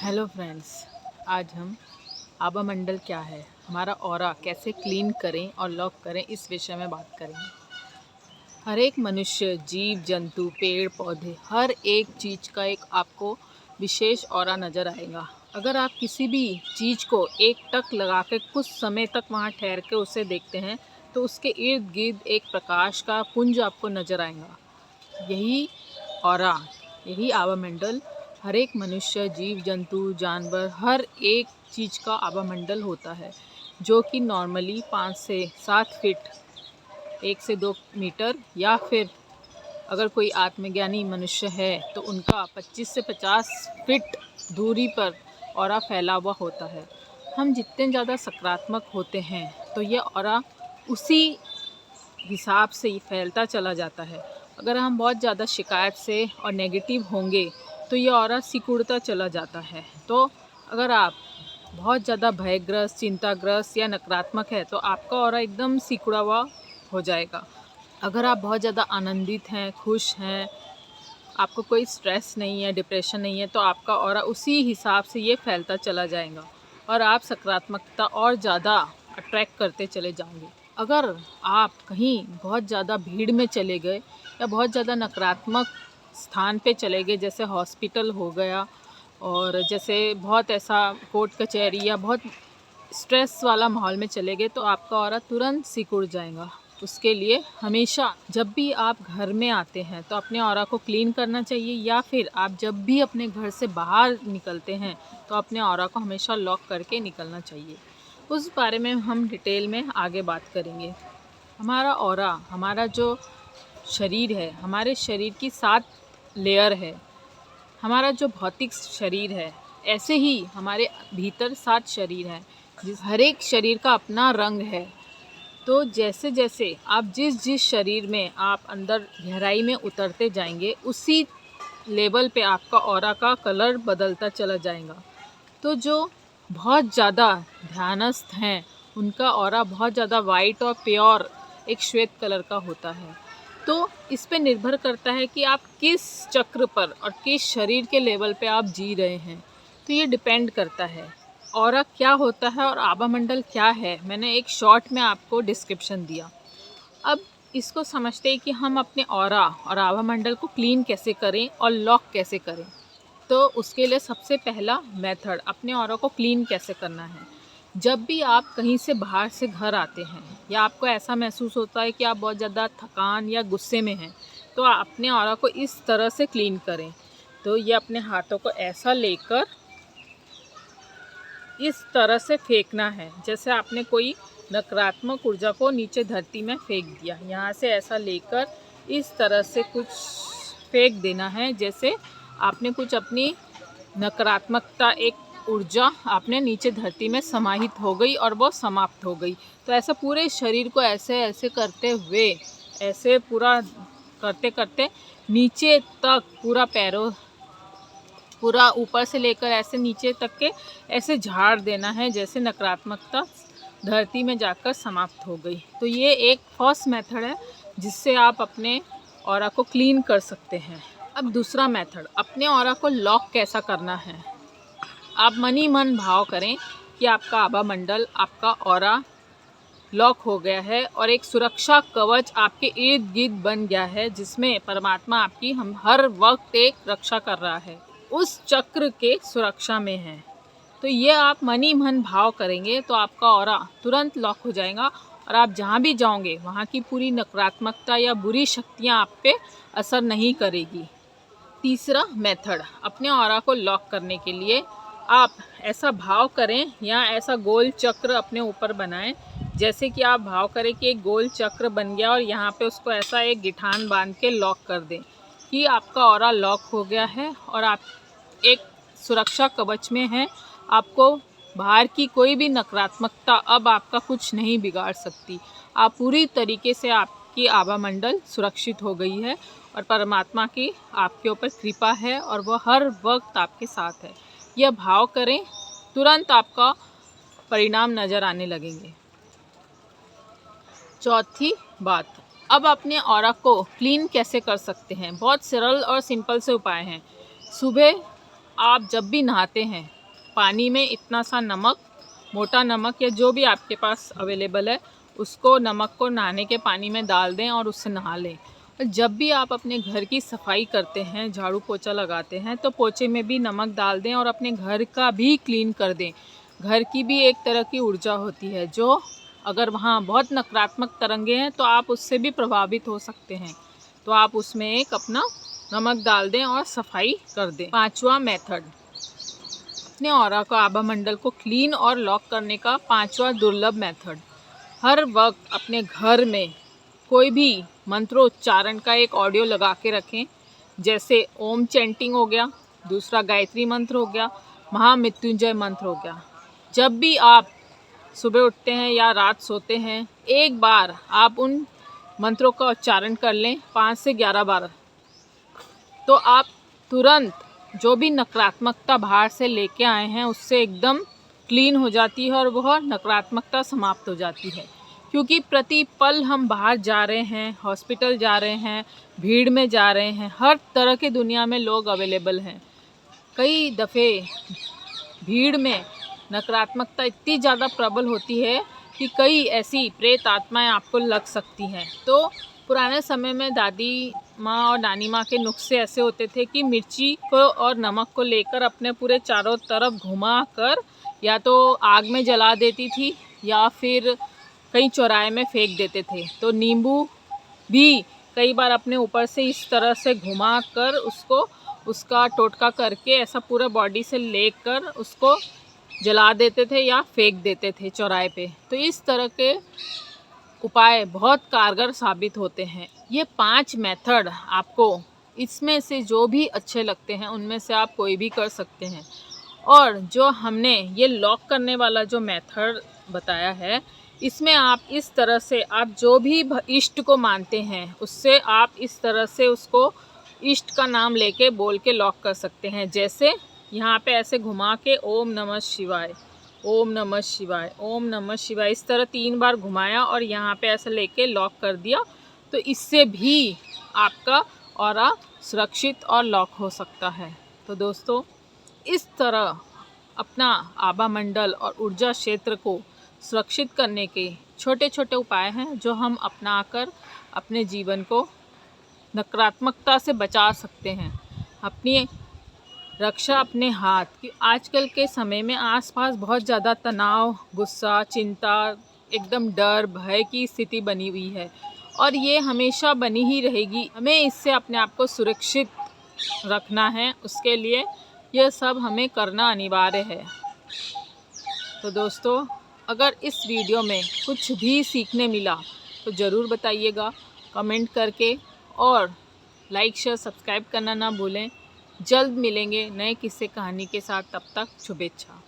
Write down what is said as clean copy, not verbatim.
Hello friends, आज हम आभा मंडल क्या है, हमारा ऑरा कैसे क्लीन करें और लॉक करें, इस विषय में बात करेंगे। हर एक मनुष्य, जीव जंतु, पेड़ पौधे, हर एक चीज़ का एक आपको विशेष ऑरा नज़र आएगा। अगर आप किसी भी चीज़ को एक टक लगा के कुछ समय तक वहाँ ठहर के उसे देखते हैं तो उसके इर्द गिर्द एक प्रकाश का पुंज आपको नज़र आएगा। यही ऑरा, यही आभा मंडल हर एक मनुष्य, जीव जंतु, जानवर, हर एक चीज़ का आभा मंडल होता है, जो कि नॉर्मली 5 से 7 फीट, 1 से 2 मीटर, या फिर अगर कोई आत्मज्ञानी मनुष्य है तो उनका 25 से 50 फीट दूरी पर ऑरा फैला हुआ होता है। हम जितने ज़्यादा सकारात्मक होते हैं तो ये ऑरा उसी हिसाब से ही फैलता चला जाता है। अगर हम बहुत ज़्यादा शिकायत से और नेगेटिव होंगे तो ये ऑरा सिकुड़ता चला जाता है। तो अगर आप बहुत ज़्यादा भयग्रस्त, चिंताग्रस्त या नकारात्मक है तो आपका ऑरा एकदम सिकुड़ा हुआ हो जाएगा। अगर आप बहुत ज़्यादा आनंदित हैं, खुश हैं, आपको कोई स्ट्रेस नहीं है, डिप्रेशन नहीं है, तो आपका ऑरा उसी हिसाब से ये फैलता चला जाएगा और आप सकारात्मकता और ज़्यादा अट्रैक्ट करते चले जाओगे। अगर आप कहीं बहुत ज़्यादा भीड़ में चले गए या बहुत ज़्यादा नकारात्मक स्थान पे चले गए, जैसे हॉस्पिटल हो गया, और जैसे बहुत ऐसा कोर्ट कचहरी या बहुत स्ट्रेस वाला माहौल में चले गए, तो आपका ऑरा तुरंत सिकुड़ जाएगा। उसके लिए हमेशा जब भी आप घर में आते हैं तो अपने ऑरा को क्लीन करना चाहिए, या फिर आप जब भी अपने घर से बाहर निकलते हैं तो अपने ऑरा को हमेशा लॉक करके निकलना चाहिए। उस बारे में हम डिटेल में आगे बात करेंगे। हमारा ऑरा, हमारा जो शरीर है, हमारे शरीर की 7 लेयर है। हमारा जो भौतिक शरीर है, ऐसे ही हमारे भीतर 7 शरीर हैं, हर एक शरीर का अपना रंग है। तो जैसे जैसे आप जिस जिस शरीर में आप अंदर गहराई में उतरते जाएंगे, उसी लेवल पे आपका ऑरा का कलर बदलता चला जाएगा। तो जो बहुत ज़्यादा ध्यानस्थ हैं उनका ऑरा बहुत ज़्यादा वाइट और प्योर एक श्वेत कलर का होता है। तो इस पे निर्भर करता है कि आप किस चक्र पर और किस शरीर के लेवल पे आप जी रहे हैं। तो ये डिपेंड करता है ऑरा क्या होता है और आभा मंडल क्या है। मैंने एक शॉर्ट में आपको डिस्क्रिप्शन दिया। अब इसको समझते हैं कि हम अपने ऑरा और आभा मंडल को क्लीन कैसे करें और लॉक कैसे करें। तो उसके लिए सबसे पहला मेथड, अपने ऑरा को क्लीन कैसे करना है। जब भी आप कहीं से बाहर से घर आते हैं या आपको ऐसा महसूस होता है कि आप बहुत ज़्यादा थकान या गुस्से में हैं, तो आप अपने ऑरा को इस तरह से क्लीन करें। तो ये अपने हाथों को ऐसा लेकर इस तरह से फेंकना है, जैसे आपने कोई नकारात्मक ऊर्जा को नीचे धरती में फेंक दिया। यहाँ से ऐसा लेकर इस तरह से कुछ फेंक देना है, जैसे आपने कुछ अपनी नकारात्मकता, एक ऊर्जा आपने नीचे धरती में समाहित हो गई और वो समाप्त हो गई। तो ऐसा पूरे शरीर को ऐसे ऐसे करते हुए, ऐसे पूरा करते करते नीचे तक, पूरा पैरों, पूरा ऊपर से लेकर ऐसे नीचे तक के ऐसे झाड़ देना है, जैसे नकारात्मकता धरती में जाकर समाप्त हो गई। तो ये एक फर्स्ट मेथड है जिससे आप अपने ऑरा को क्लीन कर सकते हैं। अब दूसरा मेथड, अपने ऑरा को लॉक कैसा करना है। आप मन ही मन भाव करें कि आपका आभा मंडल, आपका ऑरा लॉक हो गया है और एक सुरक्षा कवच आपके इर्द गिर्द बन गया है, जिसमें परमात्मा आपकी हम हर वक्त एक रक्षा कर रहा है, उस चक्र के सुरक्षा में है। तो ये आप मन ही मन भाव करेंगे तो आपका ऑरा तुरंत लॉक हो जाएगा और आप जहाँ भी जाओगे वहाँ की पूरी नकारात्मकता या बुरी शक्तियाँ आप पे असर नहीं करेगी। तीसरा मेथड, अपने ऑरा को लॉक करने के लिए आप ऐसा भाव करें या ऐसा गोल चक्र अपने ऊपर बनाएं, जैसे कि आप भाव करें कि एक गोल चक्र बन गया और यहाँ पे उसको ऐसा एक गिठान बांध के लॉक कर दें कि आपका ऑरा लॉक हो गया है और आप एक सुरक्षा कवच में हैं। आपको बाहर की कोई भी नकारात्मकता अब आपका कुछ नहीं बिगाड़ सकती। आप पूरी तरीके से, आपकी आभा मंडल सुरक्षित हो गई है और परमात्मा की आपके ऊपर कृपा है और वह हर वक्त आपके साथ है। यह भाव करें, तुरंत आपका परिणाम नज़र आने लगेंगे। चौथी बात, अब अपने ऑरा को क्लीन कैसे कर सकते हैं। बहुत सरल और सिंपल से उपाय हैं। सुबह आप जब भी नहाते हैं पानी में इतना सा नमक, मोटा नमक या जो भी आपके पास अवेलेबल है, उसको नमक को नहाने के पानी में डाल दें और उससे नहा लें। और जब भी आप अपने घर की सफाई करते हैं, झाड़ू पोछा लगाते हैं, तो पोछे में भी नमक डाल दें और अपने घर का भी क्लीन कर दें। घर की भी एक तरह की ऊर्जा होती है, जो अगर वहाँ बहुत नकारात्मक तरंगे हैं तो आप उससे भी प्रभावित हो सकते हैं। तो आप उसमें एक अपना नमक डाल दें और सफाई कर दें। 5वां मेथड, अपने ऑरा को, आभा मंडल को क्लीन और लॉक करने का 5वां दुर्लभ मेथड। हर वक्त अपने घर में कोई भी मंत्रोच्चारण का एक ऑडियो लगा के रखें। जैसे ओम चैंटिंग हो गया, दूसरा गायत्री मंत्र हो गया, महामृत्युंजय मंत्र हो गया। जब भी आप सुबह उठते हैं या रात सोते हैं, एक बार आप उन मंत्रों का उच्चारण कर लें 5 से 11 बार, तो आप तुरंत जो भी नकारात्मकता बाहर से लेके आए हैं उससे एकदम क्लीन हो जाती है और वह नकारात्मकता समाप्त हो जाती है। क्योंकि प्रति पल हम बाहर जा रहे हैं, हॉस्पिटल जा रहे हैं, भीड़ में जा रहे हैं, हर तरह के दुनिया में लोग अवेलेबल हैं। कई दफ़े भीड़ में नकारात्मकता इतनी ज़्यादा प्रबल होती है कि कई ऐसी प्रेत आत्माएं आपको लग सकती हैं। तो पुराने समय में दादी माँ और नानी माँ के नुस्खे ऐसे होते थे कि मिर्ची को और नमक को लेकर अपने पूरे चारों तरफ घुमा कर या तो आग में जला देती थी या फिर कहीं चौराहे में फेंक देते थे। तो नींबू भी कई बार अपने ऊपर से इस तरह से घुमा कर उसका टोटका करके ऐसा पूरा बॉडी से लेकर उसको जला देते थे या फेंक देते थे चौराहे पे। तो इस तरह के उपाय बहुत कारगर साबित होते हैं। ये 5 मेथड आपको इसमें से जो भी अच्छे लगते हैं उनमें से आप कोई भी कर सकते हैं। और जो हमने ये लॉक करने वाला जो मेथड बताया है, इसमें आप इस तरह से, आप जो भी इष्ट को मानते हैं उससे आप इस तरह से उसको इष्ट का नाम लेके बोल के लॉक कर सकते हैं। जैसे यहाँ पे ऐसे घुमा के ओम नमः शिवाय, ओम नमः शिवाय, ओम नमः शिवाय, इस तरह 3 बार घुमाया और यहाँ पे ऐसे लेके लॉक कर दिया। तो इससे भी आपका ऑरा सुरक्षित और लॉक हो सकता है। तो दोस्तों, इस तरह अपना आभा मंडल और ऊर्जा क्षेत्र को सुरक्षित करने के छोटे छोटे उपाय हैं जो हम अपनाकर अपने जीवन को नकारात्मकता से बचा सकते हैं। अपनी रक्षा अपने हाथ की। आजकल के समय में आसपास बहुत ज़्यादा तनाव, गुस्सा, चिंता, एकदम डर, भय की स्थिति बनी हुई है और ये हमेशा बनी ही रहेगी। हमें इससे अपने आप को सुरक्षित रखना है, उसके लिए यह सब हमें करना अनिवार्य है। तो दोस्तों, अगर इस वीडियो में कुछ भी सीखने मिला तो ज़रूर बताइएगा कमेंट करके, और लाइक शेयर सब्सक्राइब करना ना भूलें। जल्द मिलेंगे नए किस्से कहानी के साथ, तब तक शुभेच्छा।